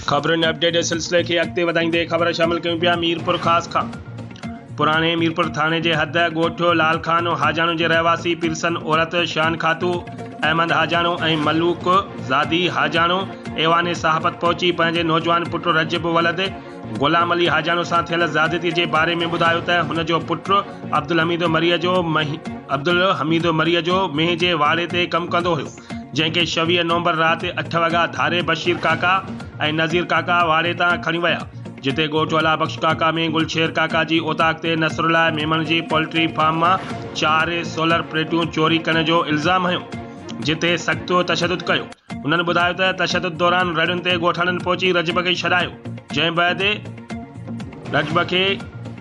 खबरुनि update सिलसिले खे अॻिते वधाईंदे ख़बर शामिल कयूं पिया। मीरपुर ख़ासि खां पुराणे मीरपुर थाणे जे हद ॻोठ लाल खान हाजानो जे रहवासी पिरसन औरत शान खातू अहमद हाजानो ऐं मलूक ज़ादी हाजानो एवाने सहाफ़त पहुची पंहिंजे नौजवान पुट रजब वलद गुलाम अली हाजानो सां थियल ज़्यादती जे बारे में ॿुधायो त हुन जो पुटु अब्दुल हमीद मरीअ जो मेंह जे वाड़े ते कमु कंदो हुयो, जंहिंखे 26 नवंबर राति 8 वॻा धारे बशीर काका ऐं नज़ीर काका वाड़े तां खणी विया, जिते ॻोठ अला बख्श काका में गुलशेर काका जी ओताक ते नसरुल्ला मेमन जी पोल्ट्री फार्म मां 4 सोलर प्लेटूं चोरी करण जो इल्ज़ाम हयो, जिते सख़्त तशदुद कयो। उन्हनि ॿुधायो त तशदुद दौरान रड़ियुनि ते ॻोठाणनि पहुची रजब खे छॾायो, जंहिं बैदि रजब खे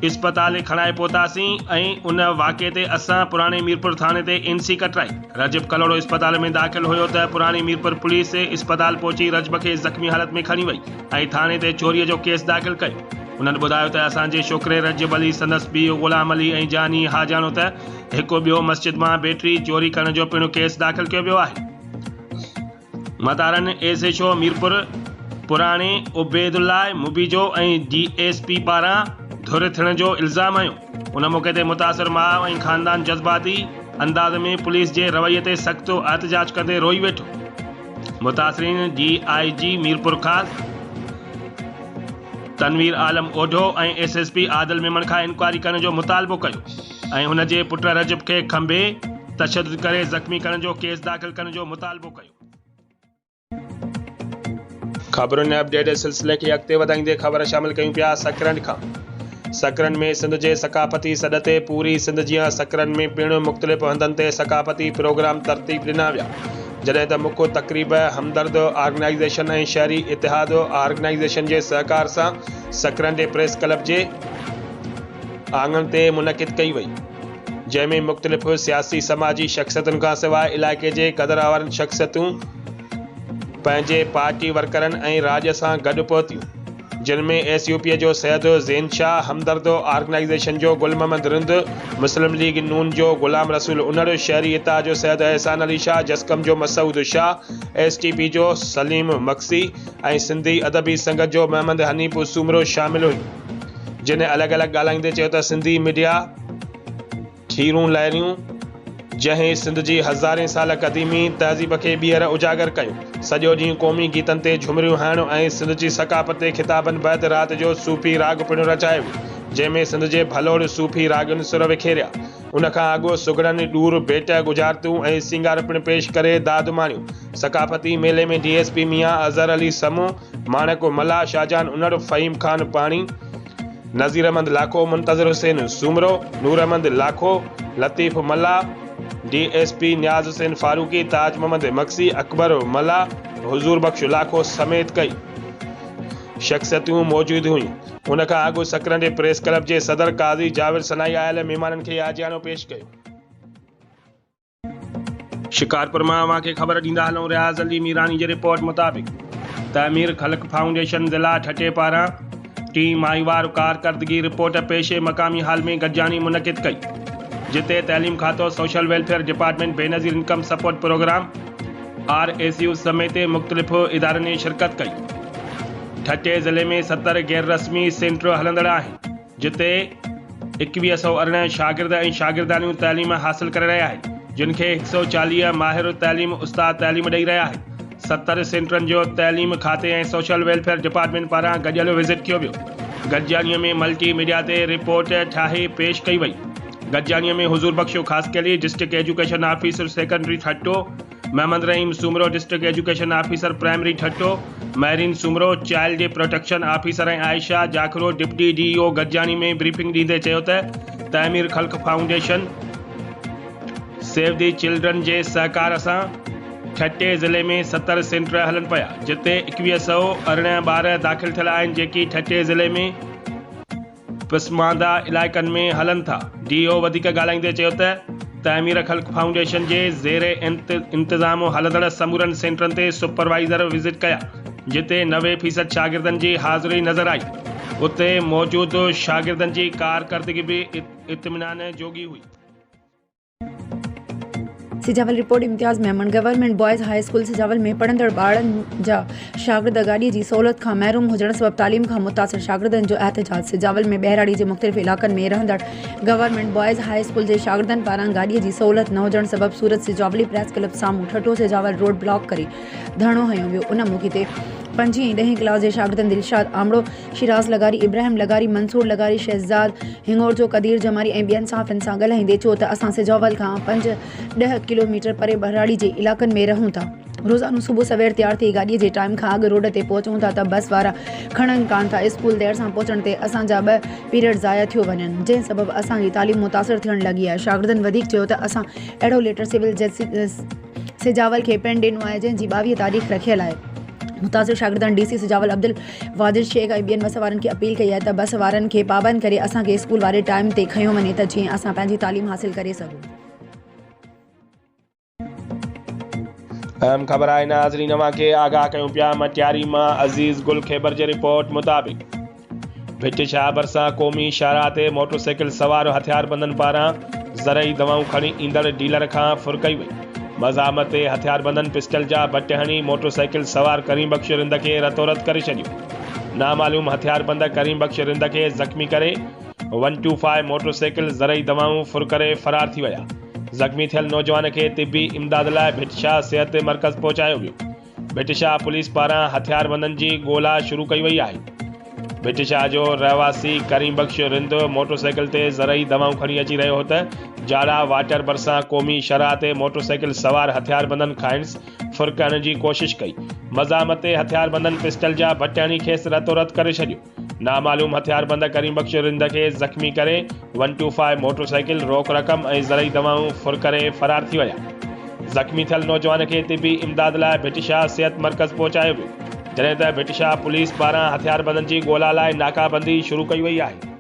इस्पताल खणाए पहुतासीं ऐं उन वाक़े ते असां पुराणे मीरपुर थाणे ते एनसी कटराई। रजब कलोड़ो इस्पताल में दाख़िल हुयो त पुराणी मीरपुर पुलिस इस्पताल पहुची रजब खे ज़ख़्मी हालत में खणी वई ऐं थाणे ते चोरीअ जो केस दाख़िल कयो। उन्हनि ॿुधायो त असांजे छोकिरे रजब अली संदसि पीउ गुलाम अली ऐं जानी हाजानो त हिकु ॿियो मस्जिद मां बैटरी चोरी करण जो पिणु केस दाख़िल कयो वियो आहे। मतारन एसएचओ मीरपुर पुराणे उबैदुल्ला मुबीजो ऐं DSP पारां धुर थियण जो इल्ज़ाम हयो। उन मौक़े ते मुतासिर माउ ऐं ख़ानदान जज़्बाती अंदाज़ में पुलिस जे रवैये ते सख़्त एहतजाज कंदे रोई वेठो। मुतासिरीन DIG मीरपुर ख़ासि तनवीर आलम ओढो ऐं SSP आदिल मेमन खां इंक्वायरी करण जो मुतालबो कयो ऐं हुन जे पुट रजब खे खंभे तशदुद करे ज़ख़्मी करण जो केस दाख़िल करण जो मुतालबो कयो। ख़बरुनि अपडेट सिलसिले खे अॻिते वधाईंदे ख़बर शामिल कयूं पिया। सकरन खां सकरन में सिंध जे सकाफ़ती सॾ ते पूरी सिंध जीअं सकरन में पिणु मुख़्तलिफ़ हंधनि ते सकाफ़ती प्रोग्राम तरतीब ॾिना विया, जॾहिं त मुख्य तक़रीब हमदर्द ऑर्गेनाइज़ेशन ऐं शहरी इतिहाद ऑर्गेनाइज़ेशन जे सहकार सां सकरन जे प्रेस क्लब जे आंगन ते मुनक़िद कई वई, जंहिंमें मुख़्तलिफ़ सियासी समाजी शख़्सियतुनि खां सवाइ इलाइक़े जे क़दुरआवर शख़्सियतूं पंहिंजे पार्टी वर्करनि ऐं राज सां गॾु पहुतियूं, जिन में SUP जो सैयद ज़ैन शाह, हमदर्द ऑर्गेनाइज़ेशन जो गुल मोहम्मद रिंद, मुस्लिम लीग नून जो गुलाम रसूल उनड़, शहरी इतिहाद जो सैयद एहसान अली शाह, जसकम जो मसूद शाह, STP जो सलीम मक्सी ऐं सिंधी अदबी संगत जो मोहम्मद हनीफ सूमरो शामिल हुयूं, जिन अलॻि अलॻि ॻाल्हाईंदे चयो त सिंधी मीडिया खीरूं लहरियूं जंहिं सिंध जी हज़ारें साल क़दीमी तहज़ीब खे ॿीहर उजागर कयो, सॼो ॾींहुं क़ौमी गीतनि ते झुमरियूं हणणु ऐं सिंध जी सकाफ़त ते खिताबनि बैदि राति जो सूफ़ी राग पिणु रचायो, जंहिंमें सिंध जे भलोड़ सूफ़ी रागनि सुर विखेरिया। उन खां अॻु सुगड़नि ॾूर भेट गुजारतूं ऐं सिंगार पिणु पेश करे दाद माणियूं। सकाफ़ती मेले में DSP मियां अज़हर अली समूह, माणक मल्ला, शाहजहान उनड़, फ़हीम खान पाणी, नज़ीर अहमद लाखो, मुंतज़िर हुसैन सूमरो, नूर अहमद लाखो, लतीफ़ मल्ला, DSP न्याज़ हुसैन फारूकी, ताज मोहम्मद मक्सी, अकबर मल्ला, हुजूर बख्श लाखो समेत कई शख़्सियतूं मौजूद हुयूं। उन खां अॻु सकरन जे प्रेस क्लब जे सदर काज़ी जाविर सनाई आयल महिमाननि खे आजियानो पेश कयो। शिकारपुर मां अव्हांखे ख़बर ॾींदा हलूं। रियाज़ अली मीरानी जी रिपोर्ट मुताबिक़ तमीर ख़ल्क़ फाउंडेशन ज़िला ठटे पारां 3 माहीवार कारकर्दगी रिपोर्ट पेशे मक़ामी हाल में गॾिजानी मुनक़िद कई, जिते तइलीम खातो, social welfare department, Benazir income support programme RSU समेत मुख़्तलिफ़ इदारनि ने शिरकत कई। ठटे ज़िले में 70 गैर रस्मी सेंटर हलंदड़ आहिनि, जिते 2118 शागिर्द ऐं शागिर्दानियूं तइलीम हासिल करे रहिया आहिनि, जिन खे 140 माहिर तइलीम उस्ताद तइलीम ॾेई रहिया आहिनि। 70 सेंटरनि जो तइलीम खाते ऐं सोशल वेलफेयर डिपार्टमेंट पारां गॾियल विज़िट कयो वियो। गॾिजानीअ में मल्टी मीडिया ते रिपोर्ट ठाहे पेश कई वई। गॾिजानीअ में Huzoor Bakhsh Khasi Ali district education officer secondary Thatta, Mohammad Rahim Soomro district education officer primary Thatta, Mehreen Soomro child protection officer ऐं आयशा जाखरो डिप्टी DEO गॾिजानी में ब्रीफिंग ॾींदे चयो त तमीर ख़ल्क़ फाउंडेशन सेव दी चिल्ड्रन जे सहकार सां ठटे ज़िले में 70 सेंटर हलनि पिया, जिते 2118 ॿार दाख़िल थियल आहिनि, जेकी ठटे ज़िले में पसमानदा इलाइक़नि में हलनि था। DEO वधीक ॻाल्हाईंदे चयो त तमीर ख़ल्क़ फाउंडेशन जे ज़ेरे इंतज़ाम हलंदड़ समूरनि सेंटरनि ते सुपरवाइज़र विज़िट कया, जिते 90% शागिर्दनि जी हाज़िरी नज़र आई। उते मौजूद शागिर्दनि जी कारकर्दगी बि इत्मीनान जोगी हुई। Sujawal report Imtiaz Memon. Government boys high school Sujawal में पढ़ंदड़ ॿारनि जा शागिर्द गाॾीअ जी सहूलियत खां महरूम हुजण सबबि तालीम खां मुतासिर शागिर्दनि जो एहतजाज। सिजावल में बहिराड़ी जे मुख़्तलिफ़ इलाक़नि में रहंदड़ गवर्नमेंट बॉयज़ हाई स्कूल जे शागिर्दनि पारां गाॾीअ जी सहूलियत न हुजण सबबि सूरत सिजावली प्रेस क्लब साम्हूं ठठो सिजावल रोड ब्लॉक करे धरणो हयो वियो। उन मौक़े ते 5 ऐं 10 क्लास जे शागिर्दनि दिलशाद आमड़ो, शिराज लगारी, इब्राहिम लगारी, मंसूर लगारी, शहजाद हिंगोर जो कदीर जमारी ऐं ॿियनि साफ़िन सां ॻाल्हाईंदे चयो त असां सिजावल खां 5-10 किलोमीटर परे बहिराड़ी जे इलाक़नि में रहूं था। रोज़ानो सुबुह सवेर तैयार थी गाॾीअ जे टाइम खां अॻु रोड ते पहुचूं था त बस वारा खणनि कान था। स्कूल देर सां पहुचण ते असांजा 2 पीरियड ज़ाया थियो वञनि, जंहिं सबबि असांजी तालीम मुतासिर थियण लॻी आहे। शागिर्दनि वधीक चयो त असां अहिड़ो लेटर सिविल जज सिजावल खे पिणु ॾिनो आहे जंहिंजी 22 तारीख़ रखियल आहे। मुतासिर शागिर्दनि DC सिजावल अब्दुल वाजिद शेख ऐं ॿियनि बस वारनि खे अपील कई आहे त बस वारनि खे पाबंद करे असांखे स्कूल वारे टाइम ते खयो वञे त जीअं असां पंहिंजी तालीम हासिल करे सघूं। अहम ख़बर आहे नाज़रीन, अवां खे आगाह कयूं पिया मटियारी मां अज़ीज़ गुल ख़ैबर जे रिपोर्ट मुताबिक़ भिटिशा भरिसां क़ौमी शाहराह ते मोटरसाइकिल सवार हथियारबंदनि पारां ज़रई दवाऊं खणी ईंदड़ डीलर खां फुर कई वई। मज़ामत ते हथियारबंदनि पिस्टल जा बट हणी मोटरसाइकिल सवार करीम बख्श रिंद खे रतोरत करे छॾियो। नामालूम हथियारबंद करीम बख्श रिंद खे ज़ख़्मी करे 125 मोटरसाइकिल ज़रई दवाऊं फुर करे फ़रार थी विया। ज़ख़्मी थियल नौजवान खे तिबी इमदाद लाइ भिटिशा सिहत मर्कज़ पहुचायो वियो। भिटिशा पुलिस पारां हथियारबंदनि जी ॻोल्हा शुरू कई वई आहे। भिटिशा जो रहवासी करीम बख्श रिंद मोटरसाइकिल ते ज़रई दवाऊं खणी अची रहियो हो त जाड़ा वाटर भरिसां क़ौमी शाहराह ते मोटरसाइकिल सवार हथियारबंदनि खाइण फुर करण जी कोशिश कई। मज़ामत ते हथियारबंदनि पिस्टल जा बट हणी खेसि रतोरत करे छॾियो। नामालूम हथियारबंद करीम बख्श रिंद खे ज़ख़्मी करे 125 मोटरसाइकिल रोक रक़म ऐं ज़रई दवाऊं फुर करे फ़रार थी विया। ज़ख़्मी थियल नौजवान खे तिबी इमदाद लाइ भिटिशा सिहत मर्कज़ पहुचायो वियो, जॾहिं त भिटिशा पुलिस पारां हथियारबंदनि जी ॻोल्हा लाइ नाकाबंदी शुरू कई वई आहे।